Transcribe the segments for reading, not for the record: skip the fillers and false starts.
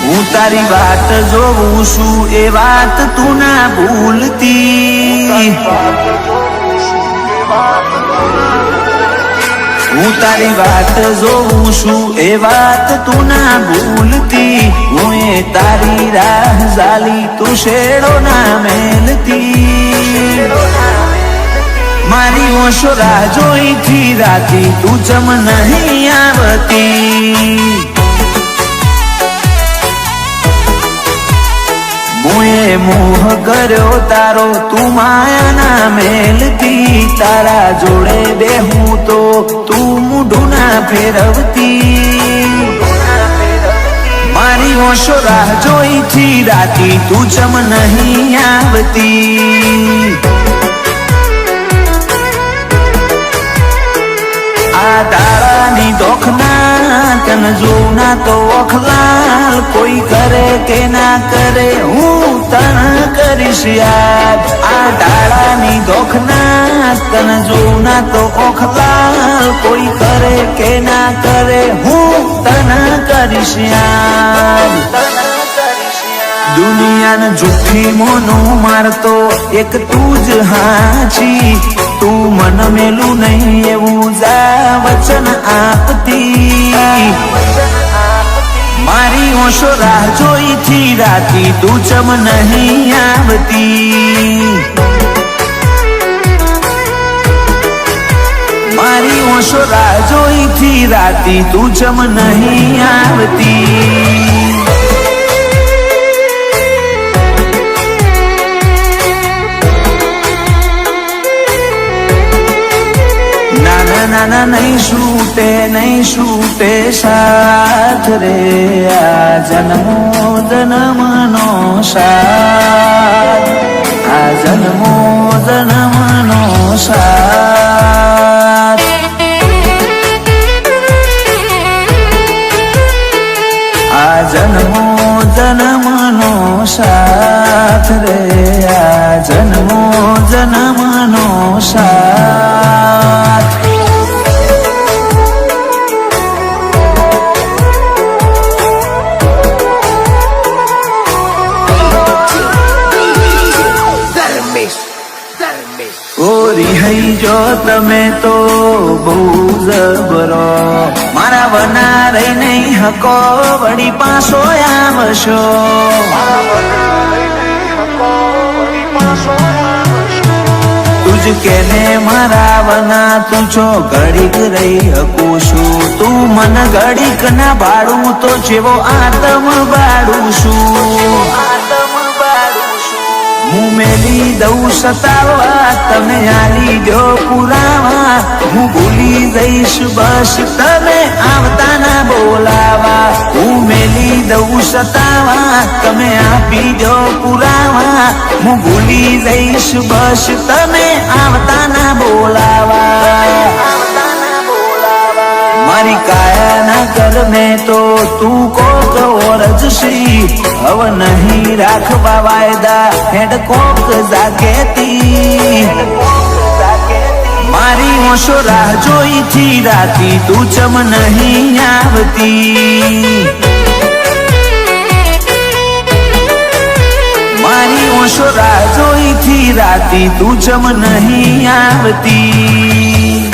હું તારી વાત જોઉં છું એ વાત તું ના ભૂલતી, હું તારી વાત જોઉં છું એ વાત તું ના ભૂલતી, હું એ તારી રાહ ઝાલી તું શેડો ના મેલતી, મારી ઓશો રાહ જોઈથી રાતી તું જમ નહીં આવતી, મુએ મોહ કર્યો તારો તું માયાના મેલતી, તારા જોડે બેહું તો તું મૂઢું ના ફેરવતી, મારી ઓશો રાહ જોઈથી રાતી તું જમ નહીં આવતી, આ તારાની દોખના તન જોઉં ના તો ઓખલાલ, કોઈ કરે કે ના કરે હું તન કરીશ યાદ, આ તારાની દોખના તન જોઉં ના તો ઓખલાલ, કોઈ કરે કે ના કરે હું તન કરીશ યાદ, દુનિયાને જુઠ્ઠી મોનો મારતો એક તું જ હાચી, તું મન મેલું નહીં એવું જા વચન આપતી, મારી ઓશો રાહ જોઈથી રાતી તું જમ નહીં આવતી, મારી ઓશો રાહ જોઈથી રાતી તું જમ નહીં આવતી, નાના નહીં છૂટે સાથ રે, આ જન્મો જન્મનો સાથ, આ જન્મો જન્મનો સાથ, આ જન્મો જન્મનો સાથ રે, આ જન્મો જન્મનો સાથ, હઈ જો તમે તો બહુ જબરો, મારા વના રહી નહીં હકો વળી પાછો આવશો, તુજ કેને મારા વના તું છો ઘડીક રહી હકું છું, તું મન ઘડીક ના ભાડું તો જેવો આતમ બાળું છું, હું મેલી દઉં સતાવા તમે આલી દો પુરાવા, હું ભૂલી જઈશ બસ તમે આવતા ના બોલાવા, હું મેલી દઉં સતાવા તમે આપી દો પુરાવા, હું ભૂલી જઈશ બસ તમે આવતા ના બોલાવા, મારી કાયાના કર્મે તો તું કોક ઓરજશી, હવે નહીં રાખવા વાયદા હેડ કોક જાગેતી, મારી ઓશો રાહ જોઈથી રાતી તું ચમ નહીં આવતી, મારી ઓશો રાહ જોઈથી રાતી તું ચમ નહીં આવતી,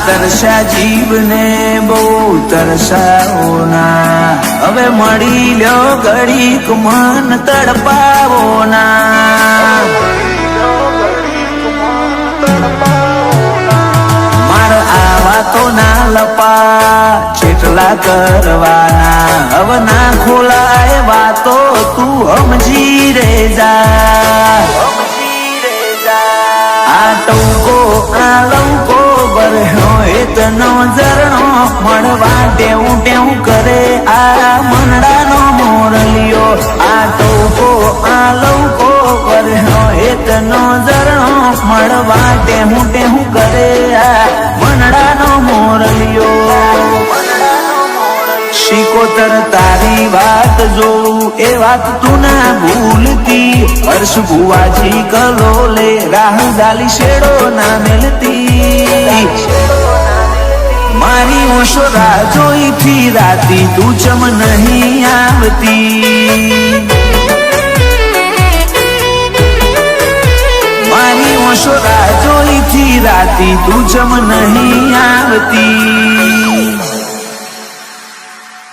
તરસા જીવને બહુ તરસાવો ના, હવે મળી લ્યો ઘડીક મન તડપાવો ના, માર આવા તો ના લપા જેટલા કરવાના, હવે ના ખોલાય વાતો તું સમજી રે જા, આ ટૂંકો આ લંકો બરહ્યો એતનો ઝરણો મળવા ટેવું ટેવું કરે, આ મનડાનો મોરલિયો આ ટોકો આ લવકો વર્ણો હેતનો ઝરણો મળવા ટેહું કરે આ મનડાનો મોરલિયો શિકોતર તારી વાત જોઉં એ વાત તું ના ભૂલતી હર્ષ ભુવાજી કલોલે રાહ ઝાલી શેડો ના મેલતી મારી ઓશો રાહ જોઈ થી રાતી તું ચમ નહીં આવતી મારી ઓશો રાહ જોઈ થી રાતી તું ચમ નહીં આવતી